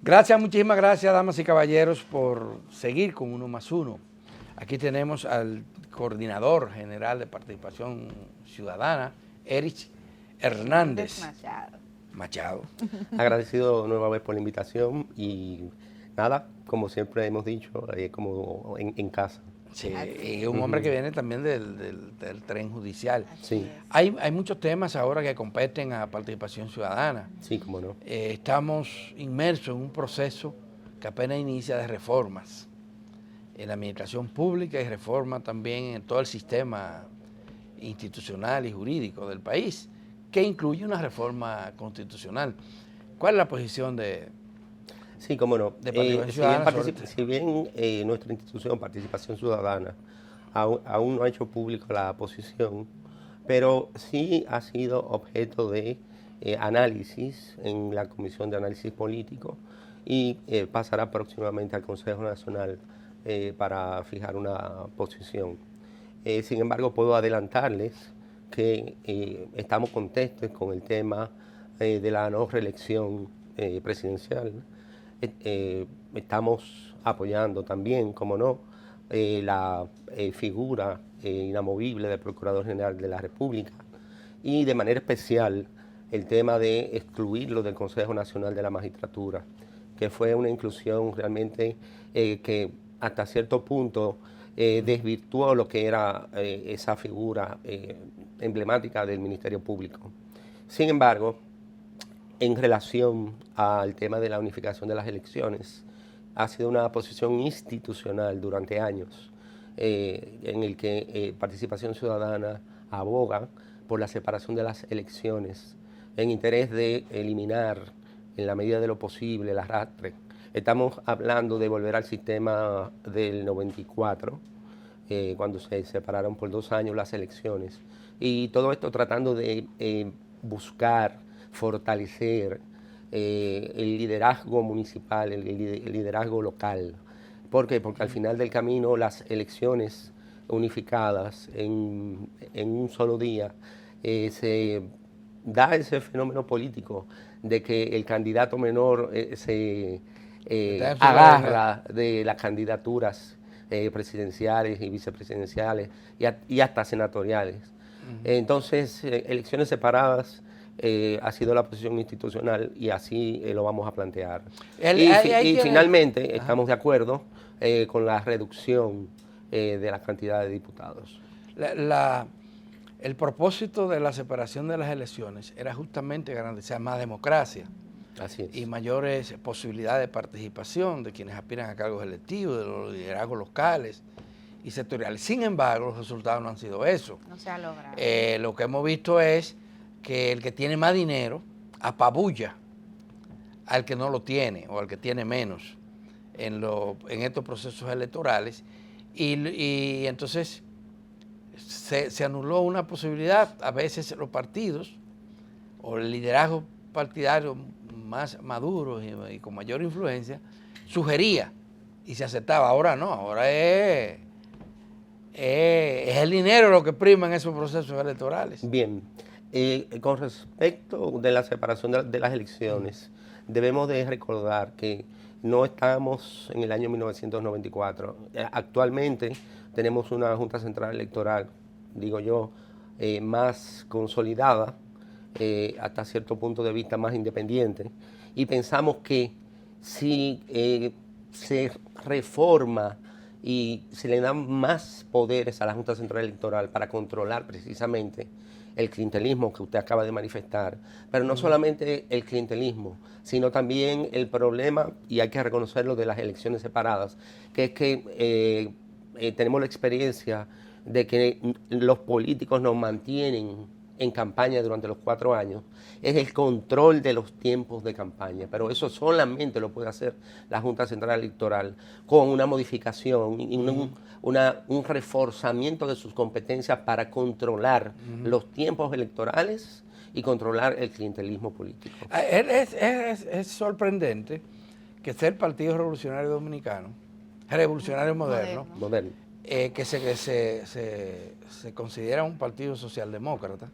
Gracias, muchísimas gracias, damas y caballeros, por seguir con Uno más Uno. Aquí tenemos al coordinador general de participación ciudadana, Erich Hernández Machado. Agradecido nueva vez por la invitación y nada, como siempre hemos dicho, como en casa. Sí, y un hombre que viene también del tren judicial. Sí. Hay muchos temas ahora que competen a participación ciudadana. Sí, cómo no. Estamos inmersos en un proceso que apenas inicia de reformas en la administración pública y reforma también en todo el sistema institucional y jurídico del país, que incluye una reforma constitucional. ¿Cuál es la posición de Sí, cómo no. Participación Ciudadana? Si bien nuestra institución, Participación Ciudadana, aún no ha hecho público la posición, pero sí ha sido objeto de análisis en la Comisión de Análisis Político y pasará próximamente al Consejo Nacional para fijar una posición. Sin embargo, puedo adelantarles que estamos contestos con el tema de la no reelección presidencial. Estamos apoyando también, como no, la figura inamovible del Procurador General de la República y de manera especial el tema de excluirlo del Consejo Nacional de la Magistratura, que fue una inclusión realmente que hasta cierto punto desvirtuó lo que era esa figura emblemática del Ministerio Público. Sin embargo, en relación al tema de la unificación de las elecciones, ha sido una posición institucional durante años en el que Participación Ciudadana aboga por la separación de las elecciones en interés de eliminar en la medida de lo posible el arrastre. Estamos hablando de volver al sistema del 94, cuando se separaron por 2 años las elecciones, y todo esto tratando de buscar fortalecer el liderazgo municipal, el liderazgo local. ¿Por qué? Porque al final del camino las elecciones unificadas en un solo día se da ese fenómeno político de que el candidato menor se agarra de las candidaturas presidenciales y vicepresidenciales y hasta senatoriales. Entonces, elecciones separadas ha sido la posición institucional y así lo vamos a plantear. Y finalmente estamos de acuerdo con la reducción de la cantidad de diputados. El propósito de la separación de las elecciones era justamente garantizar más democracia. Así es. Y mayores posibilidades de participación de quienes aspiran a cargos electivos, de los liderazgos locales y sectoriales. Sin embargo, los resultados no han sido eso. No se ha logrado. Lo que hemos visto es que el que tiene más dinero apabulla al que no lo tiene o al que tiene menos en estos procesos electorales y entonces se anuló una posibilidad. A veces los partidos o el liderazgo partidario más maduro y con mayor influencia sugería y se aceptaba. Ahora no, ahora es el dinero lo que prima en esos procesos electorales. Bien. Con respecto de la separación de las elecciones, debemos de recordar que no estamos en el año 1994. Actualmente tenemos una Junta Central Electoral, digo yo, más consolidada, hasta cierto punto de vista más independiente, y pensamos que si se reforma y se le dan más poderes a la Junta Central Electoral para controlar precisamente el clientelismo que usted acaba de manifestar, pero no solamente el clientelismo, sino también el problema, y hay que reconocerlo, de las elecciones separadas, que es que tenemos la experiencia de que los políticos nos mantienen en campaña durante los 4 años, es el control de los tiempos de campaña, pero eso solamente lo puede hacer la Junta Central Electoral con una modificación y un reforzamiento de sus competencias para controlar los tiempos electorales y controlar el clientelismo político. Es sorprendente que sea el Partido Revolucionario Dominicano, Revolucionario Moderno, que se considera un partido socialdemócrata,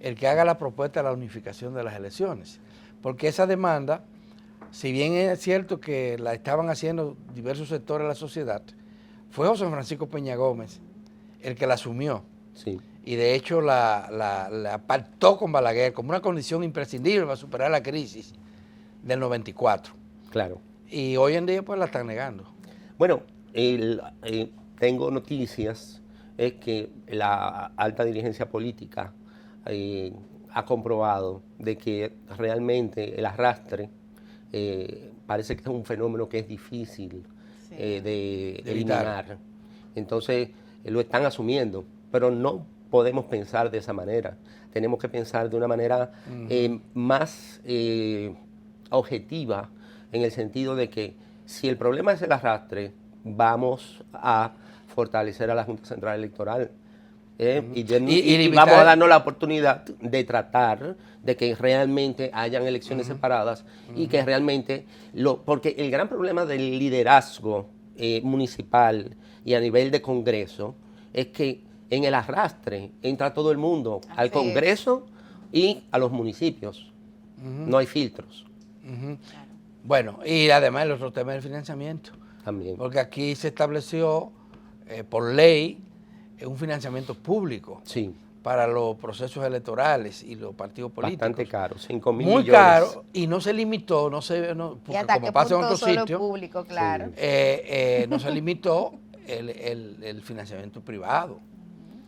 el que haga la propuesta de la unificación de las elecciones, porque esa demanda si bien es cierto que la estaban haciendo diversos sectores de la sociedad, fue José Francisco Peña Gómez el que la asumió. Sí. Y de hecho la pactó con Balaguer como una condición imprescindible para superar la crisis del 94. Claro. Y hoy en día pues la están negando. Bueno, tengo noticias, es que la alta dirigencia política ha comprobado de que realmente el arrastre parece que es un fenómeno que es difícil de eliminar. Entonces lo están asumiendo, pero no podemos pensar de esa manera. Tenemos que pensar de una manera más objetiva, en el sentido de que si el problema es el arrastre, vamos a fortalecer a la Junta Central Electoral. Y vamos a darnos la oportunidad de tratar de que realmente hayan elecciones separadas y que realmente, porque el gran problema del liderazgo municipal y a nivel de Congreso es que en el arrastre entra todo el mundo, al Congreso y a los municipios. No hay filtros. Bueno, y además el otro tema del financiamiento. También. Porque aquí se estableció por ley un financiamiento público para los procesos electorales y los partidos políticos. Bastante caro, 5.000 millones. Muy caro, y no se limitó, porque como pasa en otros sitios, público, claro. No se limitó el financiamiento privado.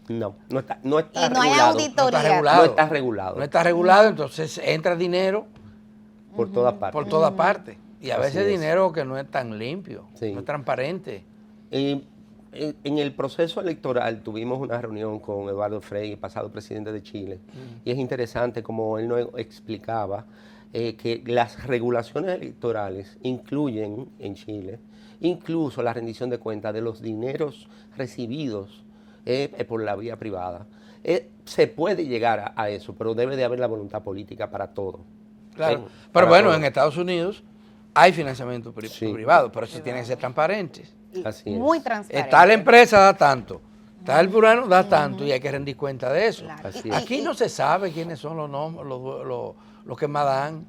No está y no regulado. hay auditoría. No está regulado. No está regulado, entonces entra dinero por todas partes. Por todas partes. Y a veces es. dinero que no es tan limpio, no es transparente. En el proceso electoral tuvimos una reunión con Eduardo Frei, pasado presidente de Chile, y es interesante como él nos explicaba que las regulaciones electorales incluyen en Chile incluso la rendición de cuentas de los dineros recibidos por la vía privada. Se puede llegar a eso, pero debe de haber la voluntad política para todo. Claro, pero bueno, en Estados Unidos hay financiamiento privado, pero eso tiene que ser transparente. Así es. Muy transparente. Tal empresa da tanto, tal fulano da tanto y hay que rendir cuenta de eso. Claro. Aquí no se sabe quiénes son los que más dan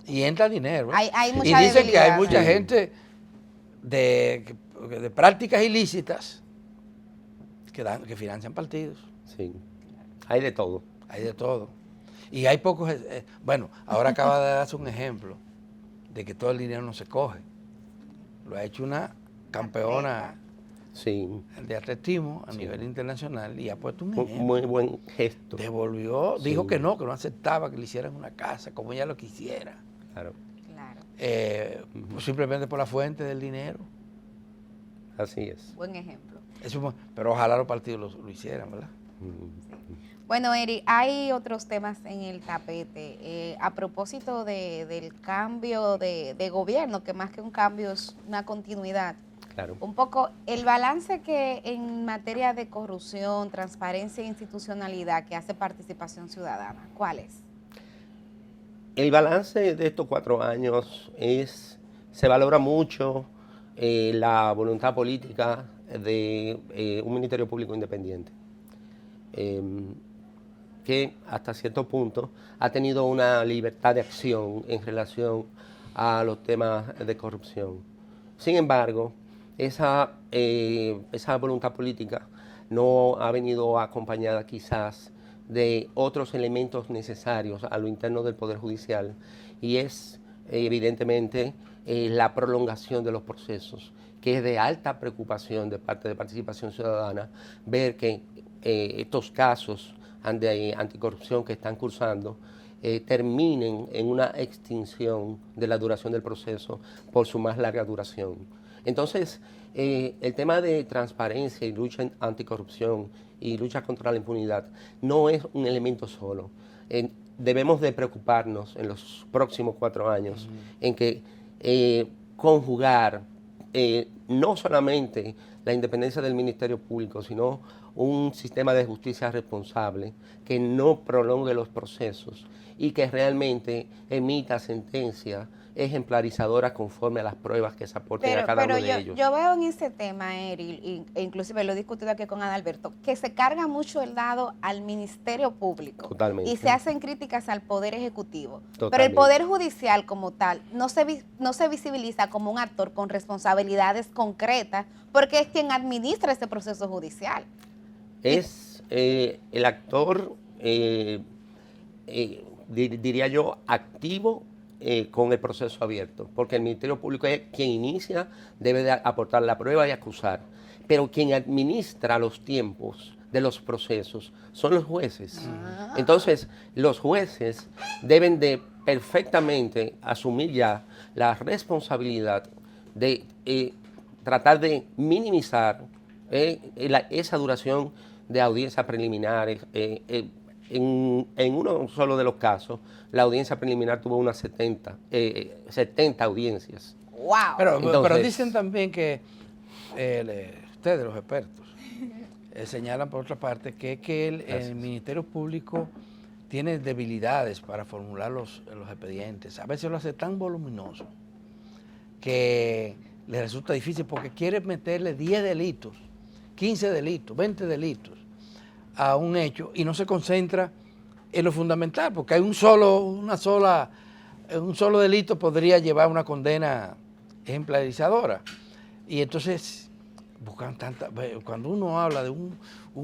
y entra dinero. Hay mucha y dicen que hay debilidad, mucha gente de prácticas ilícitas que financian partidos. Sí, hay de todo. Hay de todo. Y hay pocos, bueno, ahora acaba de darse un ejemplo de que todo el dinero no se coge. Lo ha hecho una campeona de atletismo a nivel internacional y ha puesto un ejemplo. Muy buen gesto. Devolvió, dijo que no aceptaba que le hicieran una casa como ella lo quisiera. Claro. Simplemente por la fuente del dinero. Así es. Buen ejemplo. Pero ojalá los partidos lo hicieran, ¿verdad? Bueno, Eri, hay otros temas en el tapete. A propósito del cambio de gobierno, que más que un cambio es una continuidad. Claro. Un poco el balance que en materia de corrupción, transparencia e institucionalidad que hace Participación Ciudadana, ¿cuál es? El balance de estos 4 años se valora mucho la voluntad política de un Ministerio Público independiente. Que hasta cierto punto ha tenido una libertad de acción en relación a los temas de corrupción. Sin embargo, esa voluntad política no ha venido acompañada quizás de otros elementos necesarios a lo interno del Poder Judicial y es evidentemente la prolongación de los procesos, que es de alta preocupación de parte de Participación Ciudadana ver que estos casos de anticorrupción que están cursando terminen en una extinción de la duración del proceso por su más larga duración. Entonces, el tema de transparencia y lucha anticorrupción y lucha contra la impunidad no es un elemento solo. Debemos de preocuparnos en los próximos 4 años en que conjugar no solamente la independencia del Ministerio Público, sino un sistema de justicia responsable que no prolongue los procesos y que realmente emita sentencias ejemplarizadoras conforme a las pruebas que se aporten a cada uno de ellos. Yo veo en ese tema, Eri, e inclusive lo he discutido aquí con Adalberto, que se carga mucho el dado al Ministerio Público. Totalmente. Y se hacen críticas al Poder Ejecutivo. Totalmente. Pero el Poder Judicial como tal no se visibiliza como un actor con responsabilidades concretas, porque es quien administra ese proceso judicial. Es el actor, diría yo, activo con el proceso abierto, porque el Ministerio Público es quien inicia, debe de aportar la prueba y acusar, pero quien administra los tiempos de los procesos son los jueces. Entonces, los jueces deben de perfectamente asumir ya la responsabilidad de tratar de minimizar esa duración de audiencias preliminares. En uno solo de los casos, la audiencia preliminar tuvo unas 70 audiencias. ¡Wow! Pero dicen también que ustedes, los expertos, señalan por otra parte que el Ministerio Público tiene debilidades para formular los expedientes. A veces lo hace tan voluminoso que le resulta difícil porque quiere meterle 10 delitos, 15 delitos, 20 delitos a un hecho y no se concentra en lo fundamental, porque hay un solo delito podría llevar una condena ejemplarizadora. Y entonces buscan cuando uno habla de un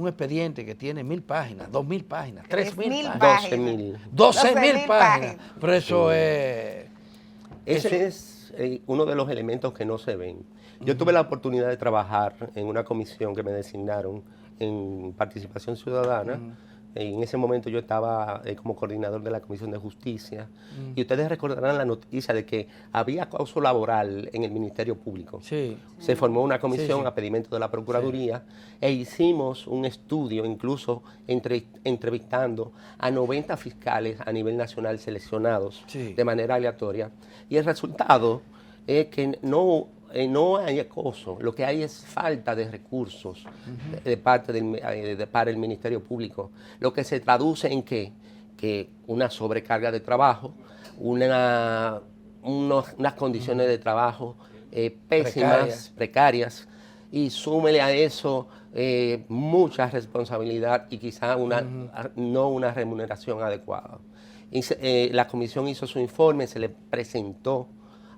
expediente que tiene 1000 páginas, 2000 páginas, 3000 páginas, 12.000 páginas, pero eso es... Ese es uno de los elementos que no se ven. Yo tuve la oportunidad de trabajar en una comisión que me designaron en participación ciudadana. En ese momento yo estaba como coordinador de la Comisión de Justicia y ustedes recordarán la noticia de que había acoso laboral en el Ministerio Público. Sí. Se formó una comisión a pedimento de la Procuraduría e hicimos un estudio, incluso entrevistando a 90 fiscales a nivel nacional seleccionados de manera aleatoria, y el resultado es que no hay acoso, lo que hay es falta de recursos para el Ministerio Público, lo que se traduce en que una sobrecarga de trabajo, unas condiciones de trabajo pésimas, precarias, y súmele a eso mucha responsabilidad y quizá no una remuneración adecuada. La comisión hizo su informe, se le presentó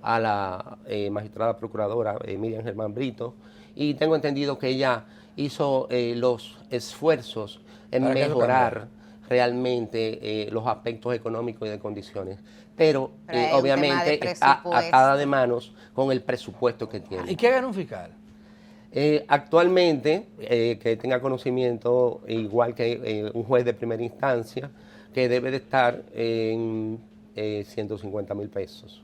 a la magistrada procuradora Miriam Germán Brito, y tengo entendido que ella hizo los esfuerzos en mejorar realmente los aspectos económicos y de condiciones, pero obviamente está atada de manos con el presupuesto que tiene. ¿Y qué gana un fiscal? Actualmente, que tenga conocimiento, igual que un juez de primera instancia, que debe de estar en 150,000 pesos.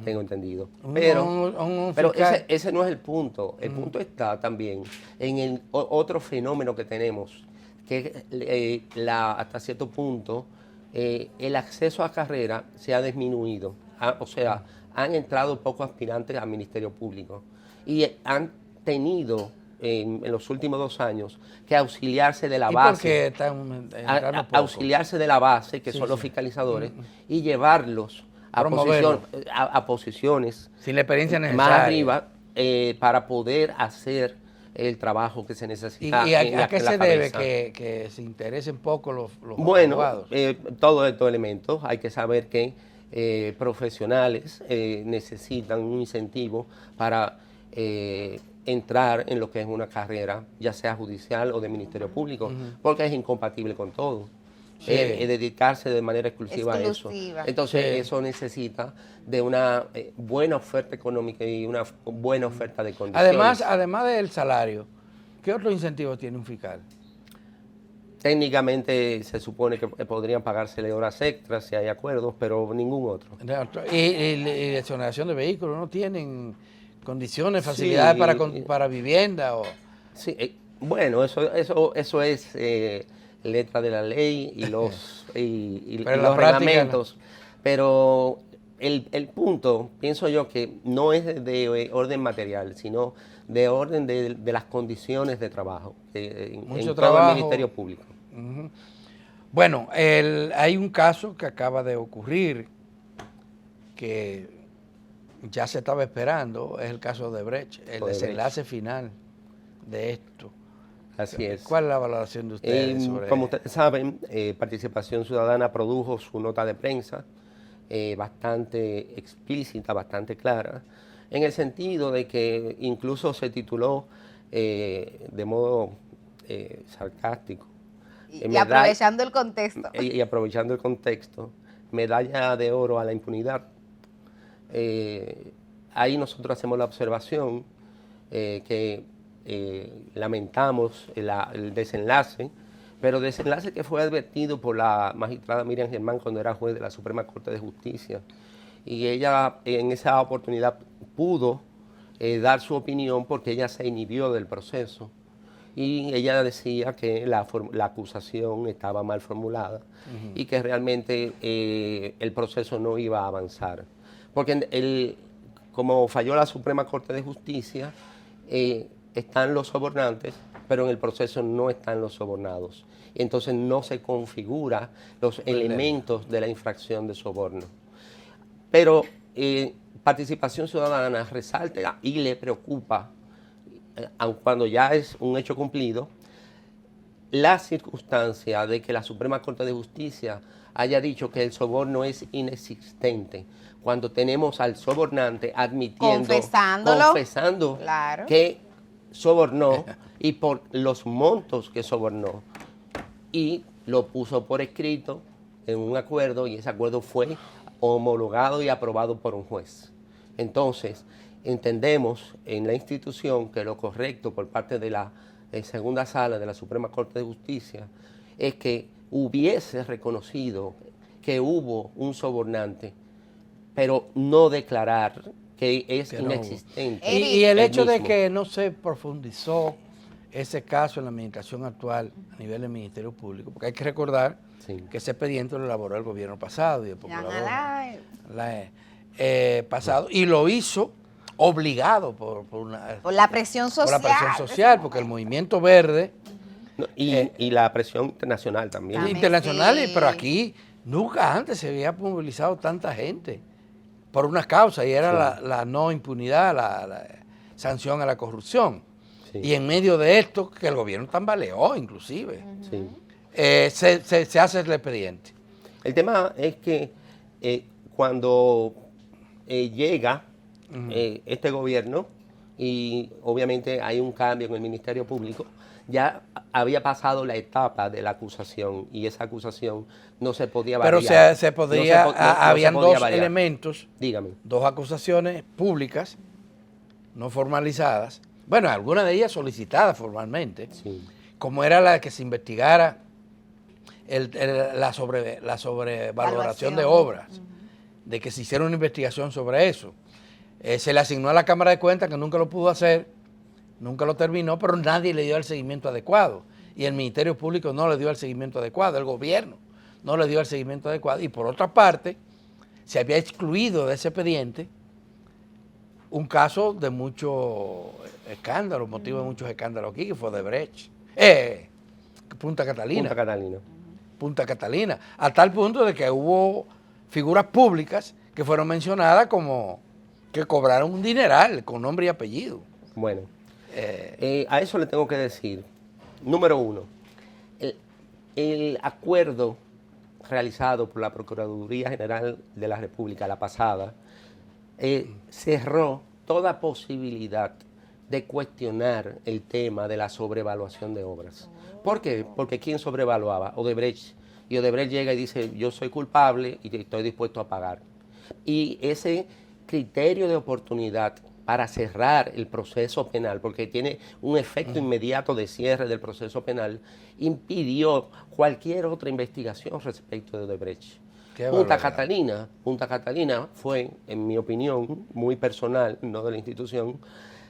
Tengo entendido. Pero ese no es el punto. El punto está también en el otro fenómeno que tenemos, que hasta cierto punto el acceso a carrera se ha disminuido. O sea, han entrado pocos aspirantes al Ministerio Público y han tenido en los últimos 2 años que auxiliarse de la base. Auxiliarse de la base, que son los fiscalizadores, y llevarlos a posiciones sin la experiencia necesaria más arriba para poder hacer el trabajo que se necesita. ¿Y a qué se debe que se interesen poco los abogados? Todos estos elementos. Hay que saber que profesionales necesitan un incentivo para entrar en lo que es una carrera, ya sea judicial o de Ministerio Público, porque es incompatible con todo. Dedicarse de manera exclusiva a eso. Entonces eso necesita de una buena oferta económica y una buena oferta de condiciones. Además del salario, ¿qué otro incentivo tiene un fiscal? Técnicamente se supone que podrían pagársele horas extras si hay acuerdos, pero ningún otro. ¿Y la exoneración de vehículos no tienen condiciones, facilidades para vivienda? Sí, bueno, eso es letra de la ley y los reglamentos, pero el punto, pienso yo, que no es de orden material, sino de orden de las condiciones de trabajo en todo el Ministerio Público. Bueno, hay un caso que acaba de ocurrir, que ya se estaba esperando es el caso de Brecht, el desenlace final de esto. Así es. ¿Cuál es la valoración de ustedes sobre Como ustedes saben, Participación Ciudadana produjo su nota de prensa bastante explícita, bastante clara, en el sentido de que incluso se tituló de modo sarcástico. Y aprovechando el contexto. Y aprovechando el contexto, medalla de oro a la impunidad. Ahí nosotros hacemos la observación que lamentamos el desenlace, pero desenlace que fue advertido por la magistrada Miriam Germán cuando era juez de la Suprema Corte de Justicia. Y ella en esa oportunidad pudo dar su opinión porque ella se inhibió del proceso. Y ella decía que la acusación estaba mal formulada y que realmente el proceso no iba a avanzar. Porque como falló la Suprema Corte de Justicia, están los sobornantes, pero en el proceso no están los sobornados. Entonces no se configura los elementos de la infracción de soborno. Pero Participación Ciudadana resalta y le preocupa, aun cuando ya es un hecho cumplido, la circunstancia de que la Suprema Corte de Justicia haya dicho que el soborno es inexistente, cuando tenemos al sobornante admitiendo, confesando claro, que sobornó y por los montos que sobornó, y lo puso por escrito en un acuerdo, y ese acuerdo fue homologado y aprobado por un juez. Entonces, entendemos en la institución que lo correcto por parte de la segunda sala de la Suprema Corte de Justicia es que hubiese reconocido que hubo un sobornante, pero no declarar que es inexistente. Y el hecho de que no se profundizó ese caso en la administración actual a nivel del Ministerio Público, porque hay que recordar que ese expediente lo elaboró el gobierno pasado y el procurador pasado, y lo hizo obligado por la presión social. Por la presión social, porque el movimiento verde... Y la presión internacional también. Internacional, sí. Pero aquí nunca antes se había movilizado tanta gente por una causa, y era la no impunidad, la sanción a la corrupción. Sí. Y en medio de esto, que el gobierno tambaleó inclusive, se hace el expediente. El tema es que cuando llega este gobierno, y obviamente hay un cambio en el Ministerio Público, ya había pasado la etapa de la acusación, y esa acusación no se podía variar. Pero se podía, habían dos elementos, dígame, dos acusaciones públicas, no formalizadas, bueno, algunas de ellas solicitadas formalmente, como era la de que se investigara la sobrevaloración de obras, de que se hiciera una investigación sobre eso. Se le asignó a la Cámara de Cuentas, que nunca lo pudo hacer, nunca lo terminó, pero nadie le dio el seguimiento adecuado. Y el Ministerio Público no le dio el seguimiento adecuado, el gobierno no le dio el seguimiento adecuado. Y por otra parte, se había excluido de ese expediente un caso de mucho escándalo, motivo de muchos escándalos aquí, que fue de Brecht. Punta Catalina. Punta Catalina. A tal punto de que hubo figuras públicas que fueron mencionadas como que cobraron un dineral con nombre y apellido. Bueno, a eso le tengo que decir, número uno, el acuerdo realizado por la Procuraduría General de la República, la pasada, cerró toda posibilidad de cuestionar el tema de la sobrevaluación de obras. ¿Por qué? Porque ¿quién sobrevaluaba? Odebrecht. Y Odebrecht llega y dice, yo soy culpable y estoy dispuesto a pagar. Y ese criterio de oportunidad para cerrar el proceso penal, porque tiene un efecto inmediato de cierre del proceso penal, impidió cualquier otra investigación respecto de Odebrecht. Punta Catalina fue, en mi opinión, muy personal, no de la institución,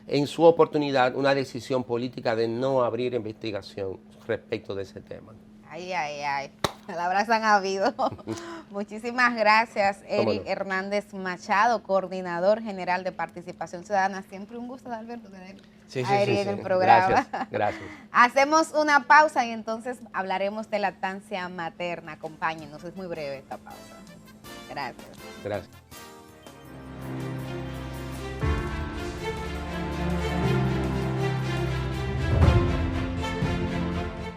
en su oportunidad una decisión política de no abrir investigación respecto de ese tema. Ay. Palabras han habido. Muchísimas gracias, Eric Hernández Machado, coordinador general de Participación Ciudadana. Siempre un gusto, Alberto, tener a Eric en el programa. Gracias. Hacemos una pausa y entonces hablaremos de lactancia materna. Acompáñenos, es muy breve esta pausa. Gracias.